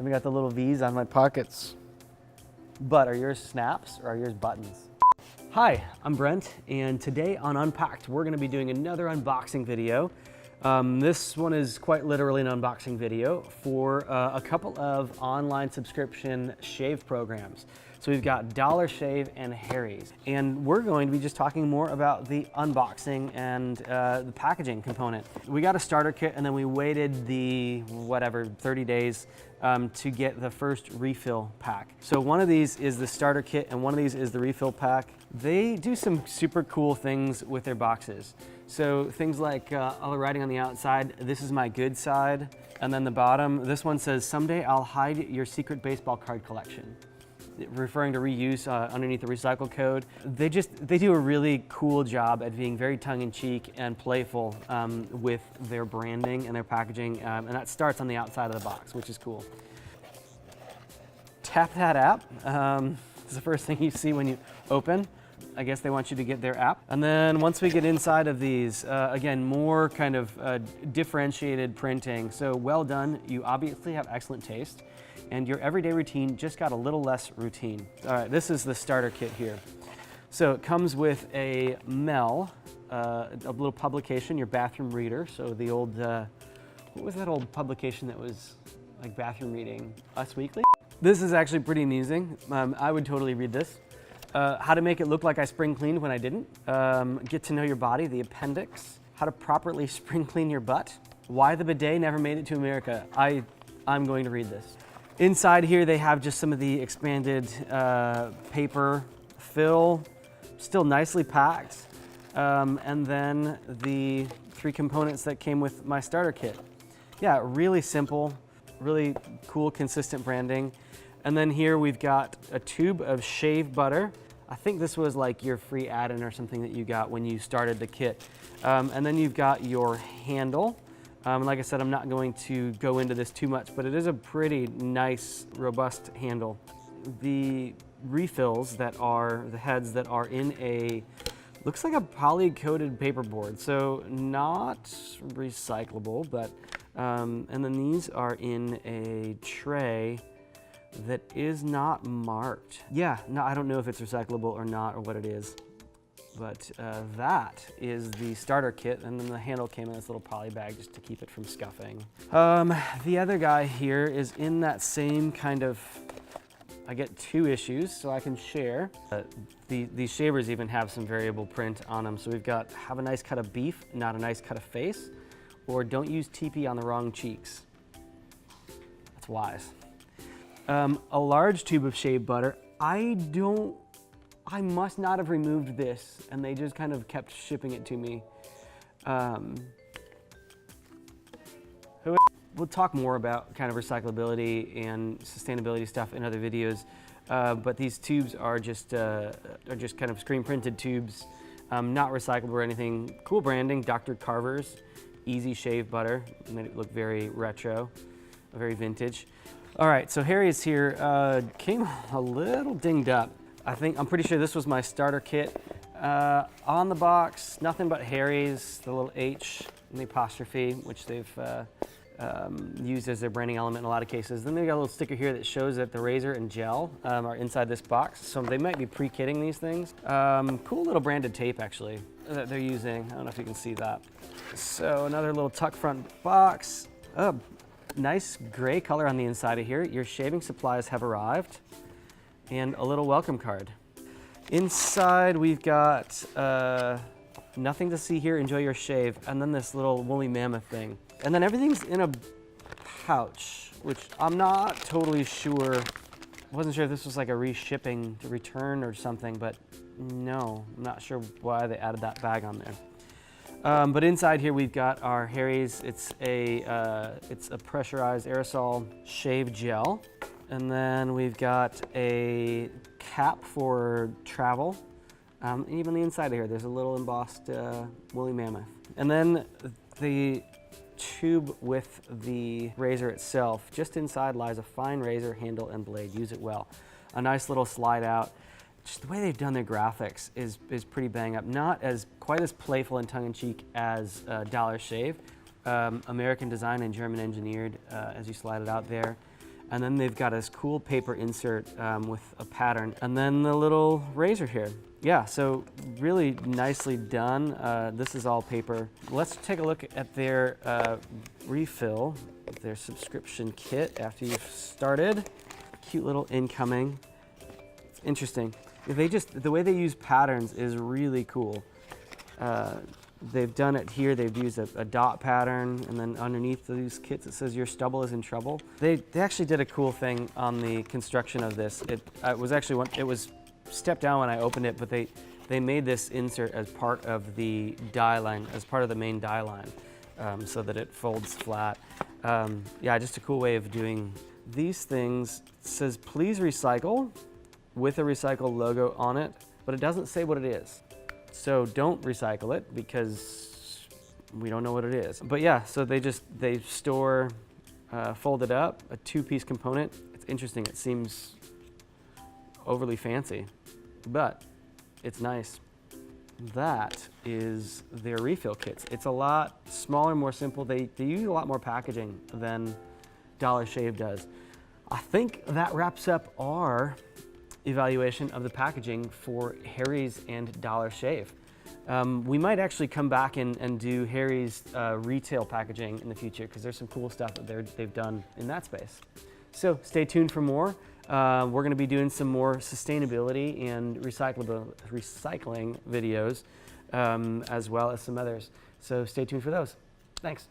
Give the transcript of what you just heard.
And we got the little V's on my pockets. But are yours snaps or are yours buttons? Hi, I'm Brent, and today on Unpacked, we're gonna be doing another unboxing video. This one is quite literally an unboxing video for a couple of online subscription shave programs. So we've got Dollar Shave and Harry's, and we're going to be just talking more about the unboxing and the packaging component. We got a starter kit and then we waited the 30 days to get the first refill pack. So one of these is the starter kit and one of these is the refill pack. They do some super cool things with their boxes. So things like all the writing on the outside, this is my good side, and then the bottom, this one says, someday I'll hide your secret baseball card collection, referring to reuse underneath the recycle code. They do a really cool job at being very tongue-in-cheek and playful with their branding and their packaging, and that starts on the outside of the box, which is cool. Tap that app. It's the first thing you see when you open. I guess they want you to get their app. And then once we get inside of these, again, more kind of differentiated printing. So well done, you obviously have excellent taste, and your everyday routine just got a little less routine. All right, this is the starter kit here. So it comes with a Mel, a little publication, your bathroom reader. So the old, what was that old publication that was like bathroom reading? Us Weekly? This is actually pretty amusing. I would totally read this. How to make it look like I spring cleaned when I didn't. Get to know your body, the appendix. How to properly spring clean your butt. Why the bidet never made it to America. I'm going to read this. Inside here they have just some of the expanded paper fill, still nicely packed. And then the 3 components that came with my starter kit. Yeah, really simple, really cool, consistent branding. And then here we've got a tube of shave butter. I think this was like your free add-in or something that you got when you started the kit. And then you've got your handle. Like I said, I'm not going to go into this too much, but it is a pretty nice, robust handle. The refills that are, the heads that are in a, looks like a poly-coated paperboard. So not recyclable, but, and then these are in a tray that is not marked. Yeah, no, I don't know if it's recyclable or not or what it is, but that is the starter kit, and then the handle came in this little poly bag just to keep it from scuffing. The other guy here is in that same kind of, I get 2 issues so I can share. These shavers even have some variable print on them. So we've got have a nice cut of beef, not a nice cut of face, or don't use TP on the wrong cheeks. That's wise. A large tube of shave butter. I must not have removed this, and they just kind of kept shipping it to me. We'll talk more about kind of recyclability and sustainability stuff in other videos, but these tubes are just kind of screen printed tubes, not recyclable or anything. Cool branding, Dr. Carver's Easy Shave Butter, made it look very retro, very vintage. All right, so Harry's here came a little dinged up. I'm pretty sure this was my starter kit. On the box, nothing but Harry's, the little H and the apostrophe, which they've used as their branding element in a lot of cases. Then they've got a little sticker here that shows that the razor and gel are inside this box. So they might be pre-kitting these things. Cool little branded tape, actually, that they're using. I don't know if you can see that. So another little tuck front box. Nice gray color on the inside of here. Your shaving supplies have arrived, and a little welcome card. Inside we've got nothing to see here, enjoy your shave, and then this little woolly mammoth thing. And then everything's in a pouch, which I'm not totally sure. I wasn't sure if this was like a reshipping to return or something, but no, I'm not sure why they added that bag on there. But inside here we've got our Harry's. It's a pressurized aerosol shave gel. And then we've got a cap for travel. And even on the inside of here, there's a little embossed woolly mammoth. And then the tube with the razor itself. Just inside lies a fine razor handle and blade. Use it well. A nice little slide out. Just the way they've done their graphics is pretty bang up. Not quite as playful and tongue-in-cheek as Dollar Shave. American design and German engineered as you slide it out there. And then they've got this cool paper insert with a pattern. And then the little razor here. Yeah, so really nicely done. This is all paper. Let's take a look at their refill, their subscription kit after you've started. Cute little incoming. It's interesting. The way they use patterns is really cool. They've done it here. They've used a dot pattern, and then underneath these kits it says your stubble is in trouble. They actually did a cool thing on the construction of this. It was stepped down when I opened it, but they made this insert as part of the die line, as part of the main die line, so that it folds flat. Yeah, just a cool way of doing these things. It says please recycle with a recycle logo on it, but it doesn't say what it is. So don't recycle it because we don't know what it is. But yeah, so they store folded up, a 2-piece component. It's interesting. It seems overly fancy, but it's nice. That is their refill kits. It's a lot smaller, more simple. They use a lot more packaging than Dollar Shave does. I think that wraps up our evaluation of the packaging for Harry's and Dollar Shave. We might actually come back and do Harry's retail packaging in the future because there's some cool stuff that they've done in that space. So stay tuned for more. We're going to be doing some more sustainability and recycling videos as well as some others. So stay tuned for those. Thanks.